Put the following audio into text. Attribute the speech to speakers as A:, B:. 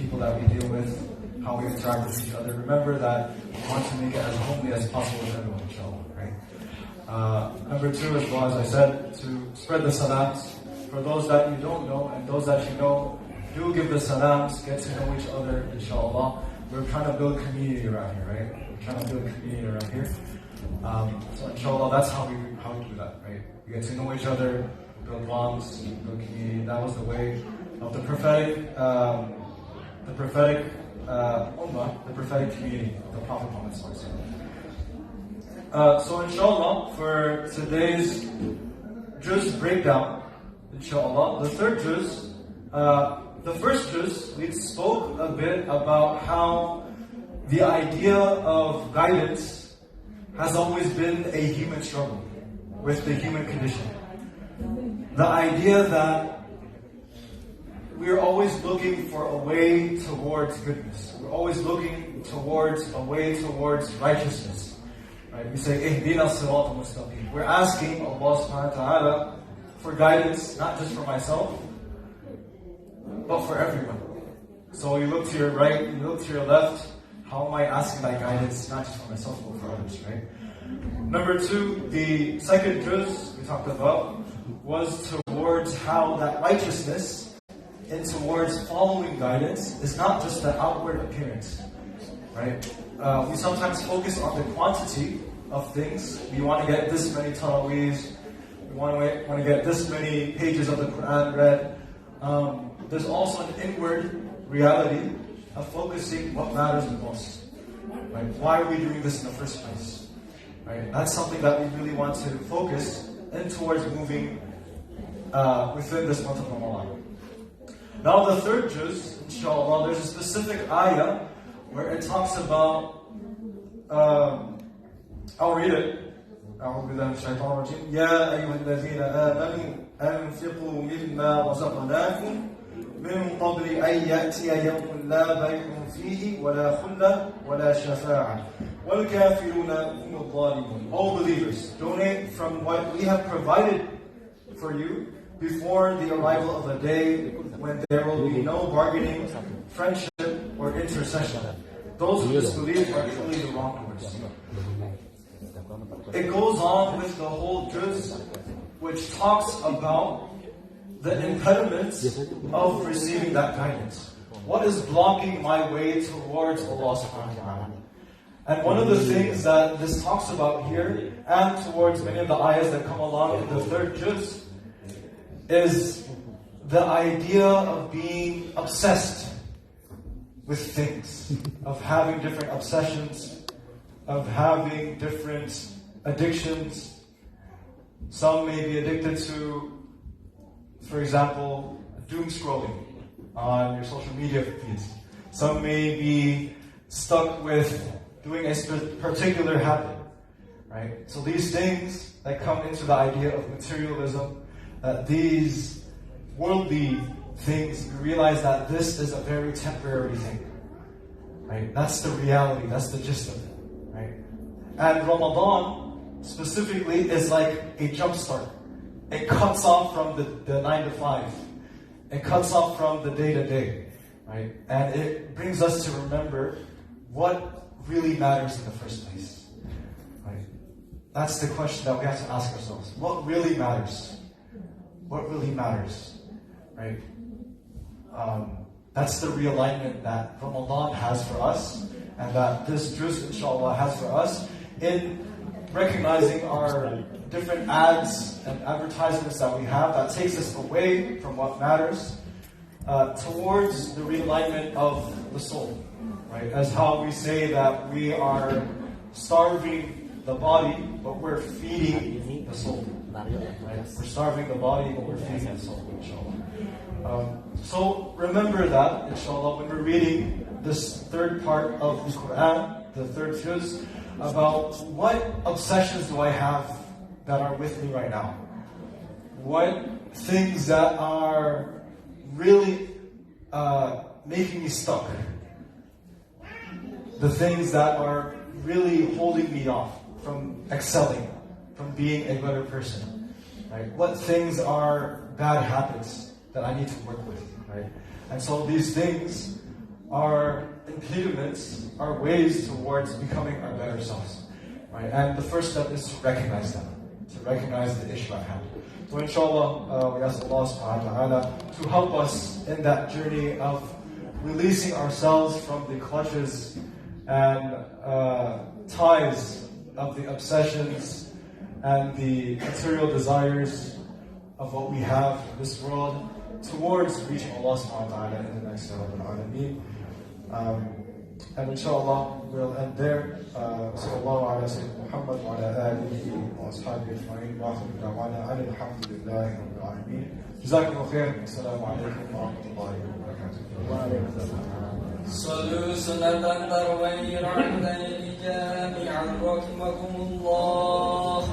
A: people that we deal with, how we interact with each other. Remember that we want to make it as homely as possible with everyone, inshallah, right? Number two, as well as I said, to spread the salams. For those that you don't know and those that you know, do give the salams, get to know each other, inshallah. We're trying to build community around here, right? We're trying to build community around here. So inshallah, that's how we do that, right? We get to know each other, build bonds, build community. That was the way of the prophetic ummah, the prophetic community of the Prophet Muhammad. So inshallah, for today's juz breakdown, inshallah, the third juz, the first juz, we spoke a bit about how the idea of guidance has always been a human struggle with the human condition. The idea that we're always looking for a way towards goodness. We're always looking towards a way towards righteousness. Right? We say, Ihdina as-sirata al-mustaqim. We're asking Allah subhanahu wa ta'ala for guidance, not just for myself, but for everyone. So you look to your right, you look to your left, how am I asking that guidance, not just for myself, but for others, right? Number two, the second juz we talked about was towards how that righteousness and towards following guidance is not just the outward appearance, right? We sometimes focus on the quantity of things. We want to get this many Tarawehs, we want to get this many pages of the Quran read. There's also an inward reality of focusing what matters the most. Right? Why are we doing this in the first place? Right? That's something that we really want to focus in towards moving within this month of Ramadan. Now the third juz, inshallah, there's a specific ayah where it talks about, I'll read it. أعوذ بالله من الشيطان الرجيم يا أيها الذين آمنوا أنفقوا مما رزقناكم من قبل أن يأتي يوم لا بيع فيه ولا خلة ولا شفاعة والكافرون هم الظالمون. All believers, donate from what we have provided for you before the arrival of a day when there will be no bargaining, friendship, or intercession. Those who disbelieve are truly the wrongdoers. It goes on with the whole juz, which talks about the impediments of receiving that guidance. What is blocking my way towards Allah subhanahu wa ta'ala? And one of the things that this talks about here, and towards many of the ayahs that come along in the third juz, is the idea of being obsessed with things, of having different obsessions, of having different addictions. Some may be addicted to, for example, doom scrolling on your social media feeds. Some may be stuck with doing a particular habit, right? So these things that come into the idea of materialism, that these worldly things, we realize that this is a very temporary thing, right? That's the reality, that's the gist of it, right? And Ramadan specifically is like a jump start. It cuts off from the 9 to 5. It cuts off from the day to day, right? And it brings us to remember what really matters in the first place, right? That's the question that we have to ask ourselves. What really matters? What really matters, right? That's the realignment that Ramadan has for us, and that this juz, inshallah, has for us in recognizing our different ads and advertisements that we have that takes us away from what matters towards the realignment of the soul, right? As how we say that we are starving the body, but we're feeding the soul, right? We're starving the body, but we're feeding the soul, inshallah. So remember that, inshallah, when we're reading this third part of the Quran, the third juz, about what obsessions do I have that are with me right now? What things that are really making me stuck? The things that are really holding me off from excelling, from being a better person, right? What things are bad habits that I need to work with, right? And so these things are impediments, are ways towards becoming our better selves. Right? And the first step is to recognize them, to recognize the issue at hand. So inshallah, we ask Allah subhanahu wa ta'ala to help us in that journey of releasing ourselves from the clutches and ties of the obsessions and the material desires of what we have in this world towards reaching Allah subhanahu wa ta'ala in the next Ramadan al-Alameen. And inshallah, we'll end there. Sallallahu ala Sayyidina Muhammad wa ala alihi wa ashabihi ajma'in wa akhiru da'wana alhamdulillahi rabbil alameen. Jazakumullahu khairan. Assalamu alaikum wa rahmatullahi wa barakatuh. Wa alaikum assalam.
B: صلوا سنة الترويح عند الإجابة عن رحمكم الله.